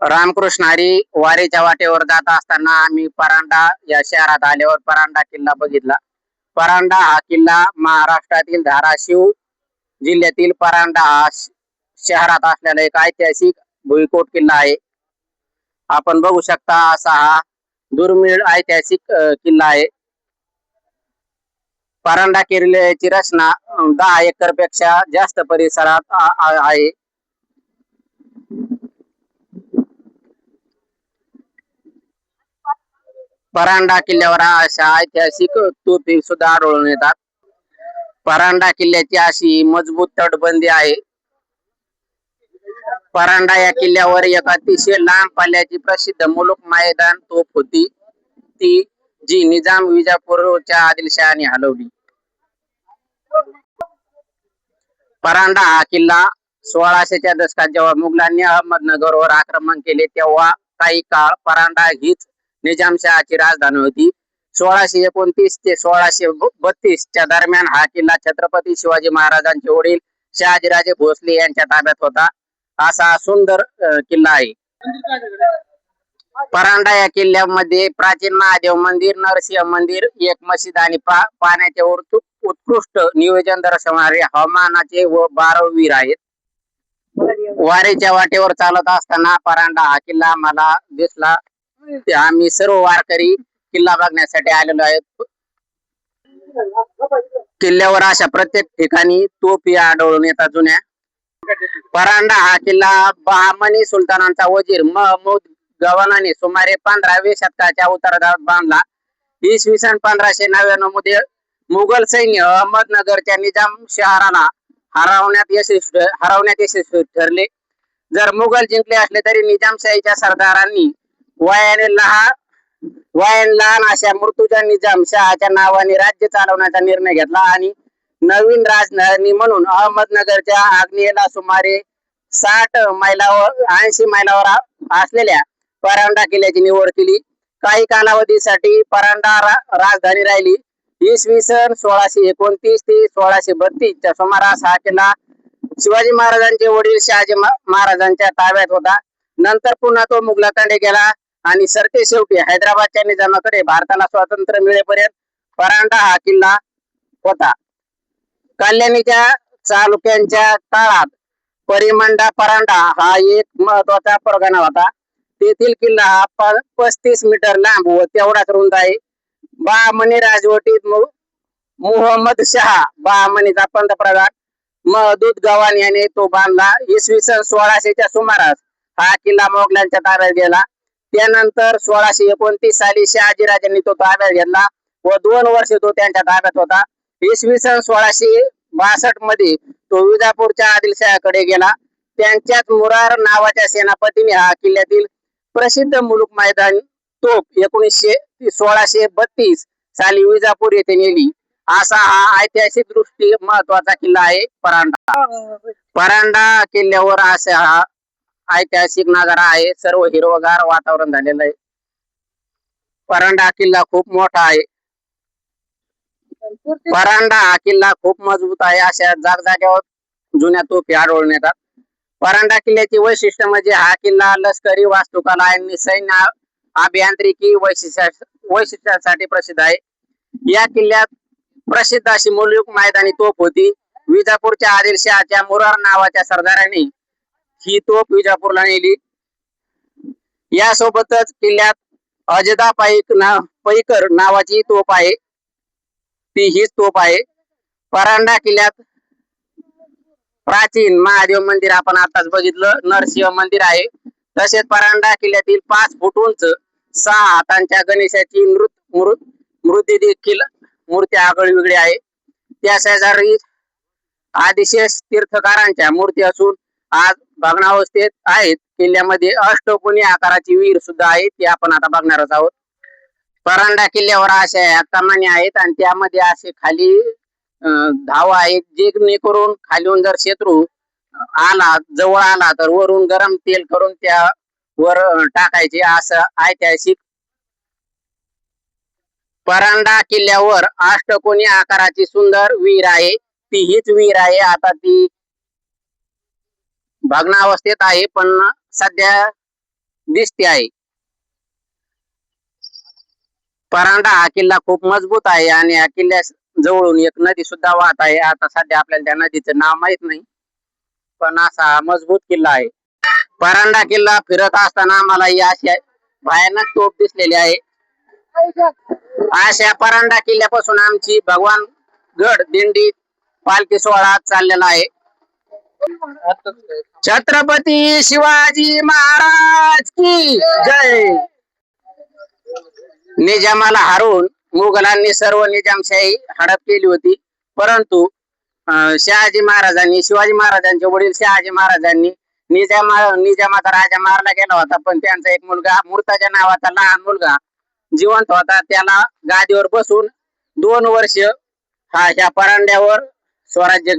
रामकृष्ण हरी वारीच्या वाटेवर जात असताना आम्ही परांडा या शहरात आल्यावर परांडा किल्ला बघितला. परांडा हा किल्ला महाराष्ट्रातील धाराशिव जिल्ह्यातील परांडा हा शहरात असलेला एक ऐतिहासिक भुईकोट किल्ला आहे. आपण बघू शकता असा हा दुर्मिळ ऐतिहासिक किल्ला आहे. परांडा किल्ल्याची रचना 10 एकर पेक्षा जास्त परिसरात आहे. परांडा किल्ल्यावर अशा ऐतिहासिक तोफी सुद्धा आढळून येतात. परांडा किल्ल्याची अशी मजबूत तटबंदी आहे. परांडा या किल्ल्यावर एक अतिशय लहान पल्ल्याची प्रसिद्ध मुलुक मैदान तोफ होती, ती जी निजाम विजापूरच्या आदिलशहाने हलवली. परांडा हा किल्ला 1600च्या दशकात जेव्हा मुघलांनी अहमदनगरवर आक्रमण केले तेव्हा काही काळ परांडा हीच निजामशहाची राजधानी होती. 1629 ते 1632 च्या दरम्यान हा किल्ला छत्रपती शिवाजी महाराजांचे वडील शहाजीराजे भोसले यांच्या ताब्यात होता. असा सुंदर किल्ला आहे. परांडा या किल्ल्यामध्ये प्राचीन महादेव मंदिर, नरसिंह मंदिर, एक मशीद आणि पाण्याचे उत्कृष्ट नियोजन दर्शवणारे हवामानाचे व 12 विहीर आहेत. वारीच्या वाटेवर चालत असताना परांडा हा किल्ला मला दिसला. आम्ही सर्व वारकरी किल्ला बघण्यासाठी आलेलो आहेत. किल्ल्यावर अशा प्रत्येक ठिकाणी तोफी आढळून येतात जुन्या. परांडा हा किल्ला बहामनी सुलतानांचा वजीर महमूद गवानाने सुमारे 15व्या शतकाच्या उत्तरार्धात बांधला. इसवी सन 1599 मध्ये मुघल सैन्य अहमदनगरच्या निजाम शहराला हरवण्यात यशस्वी ठरले. जर मुघल जिंकले असले तरी निजामशाहीच्या सरदारांनी वयाने लहान अशा मृत्यूच्या निजाम शहाच्या नावाने राज्य चालवण्याचा निर्णय घेतला आणि नवीन राजधानी म्हणून अहमदनगरच्या आग्नेयेला सुमारे 80 मैलावर असलेल्या परांडा किल्ल्याची निवड केली. काही कालावधीसाठी परांडा राजधानी राहिली. इसवी सन 1629 ते 1632 च्या सुमारास हा किल्ला शिवाजी महाराजांचे वडील शहाजी महाराजांच्या ताब्यात होता. नंतर पुन्हा तो मुघलांकडे गेला आणि सरते शेवटी हैदराबादच्या निजामाकडे भारताला स्वातंत्र्य मिळेपर्यंत परांडा हा किल्ला होता. कल्याणीच्या चालुक्यांच्या काळात परिमंडा परांडा हा एक महत्वाचा परगणा होता. तेथील किल्ला हा 35 मीटर लांब व तेवढाच रुंद आहे. बहामनी राजवटीत मुहम्मद शहा बहामनीचा पंतप्रधान महदूद गवान याने तो बांधला. इसवी सन 1600च्या सुमारास हा किल्ला मोगलांच्या ताब्यात गेला. त्यानंतर 1629 साली शहाजीराजांनी तो ताब्यात घेतला व 2 वर्ष तो त्यांच्या ताब्यात होता. इसवी सन 1662 मध्ये तो विजापूरच्या आदिलशहाकडे गेला. त्यांच्याच मुरार नावाच्या सेनापतीने हा किल्ल्यातील प्रसिद्ध मुलुक मैदान तोफ 1632 साली विजापूर येथे नेली. असा हा ऐतिहासिक दृष्टी महत्वाचा किल्ला आहे परांडा. परांडा किल्ल्यावर असा हा ऐतिहासिक नजारा आहे. सर्व हिरवगार वातावरण झालेलं आहे. परांडा किल्ला खूप मोठा आहे. परांडा हा किल्ला खूप मजबूत आहे. अशा जागजाग्यावर जुन्या तोफी आढळून येतात. परांडा किल्ल्याची वैशिष्ट्य म्हणजे हा किल्ला लष्करी वास्तुकला आणि सैन्य अभियांत्रिकी वैशिष्ट्यासाठी प्रसिद्ध आहे. या किल्ल्यात प्रसिद्ध अशी मुलुक मैदानी तोफ होती. विजापूरच्या आदिलशहाच्या मुरार नावाच्या सरदाराने ही तोफ विजापूरला नेली. यासोबतच किल्ल्यात अजदा पैकर नावाची तोफ आहे. ती हीच तोफ आहे. परांडा किल्ल्यात प्राचीन महादेव मंदिर आपण आताच बघितलं, नरसिंह मंदिर आहे. तसेच परांडा किल्ल्यातील 5 फूट उंच 6 हातांच्या गणेशाची मूर्ती देखील मूर्ती आगळीवेगळी आहे. त्या शेजारी आदिशेष तीर्थकारांच्या मूर्ती असून आज भग्नावस्थेत आहेत. किल्ल्यामध्ये अष्टकोनी आकाराची विहीर सुद्धा आहे, ती आपण आता बघणारच आहोत. परांडा किल्ल्यावर अशा कमानी आहेत आणि त्यामध्ये असे खाली धावा आहेत, जेणेकरून खालीून जर शत्रू जवळ आला तर वरून गरम तेल करून त्यावर टाकायचे. असं ऐतिहासिक परांडा किल्ल्यावर अष्टकोनी आकाराची सुंदर विहीर आहे. ती हीच विहीर आहे. आता ती भग्नावस्थेत आहे, पण सध्या दिसते आहे. परांडा हा किल्ला खूप मजबूत आहे आणि या किल्ल्या जवळून एक नदी सुद्धा वाहत आहे. आता सध्या आपल्याला त्या नदीचं नाव माहित नाही, पण असा हा मजबूत किल्ला आहे. परांडा किल्ला फिरत असताना आम्हाला ही अशी भयानक तोफ दिसलेली आहे. अशा परांडा किल्ल्यापासून आमची भगवान गड दिंडी पालखी सोहळा चाललेला आहे. छत्रपती शिवाजी महाराज की जय. निजामाला हरवून मुघलांनी सर्व निजामशाही हडप केली होती, परंतु शहाजी महाराजांनी, शिवाजी महाराजांचे वडील शहाजी महाराजांनी निजामाचा राजा मारला गेला होता, पण त्यांचा एक मुलगा मुर्तजा नावाचा लहान मुलगा जिवंत होता. त्याला गादीवर बसून 2 वर्ष ह्या परांड्यावर स्वराज्य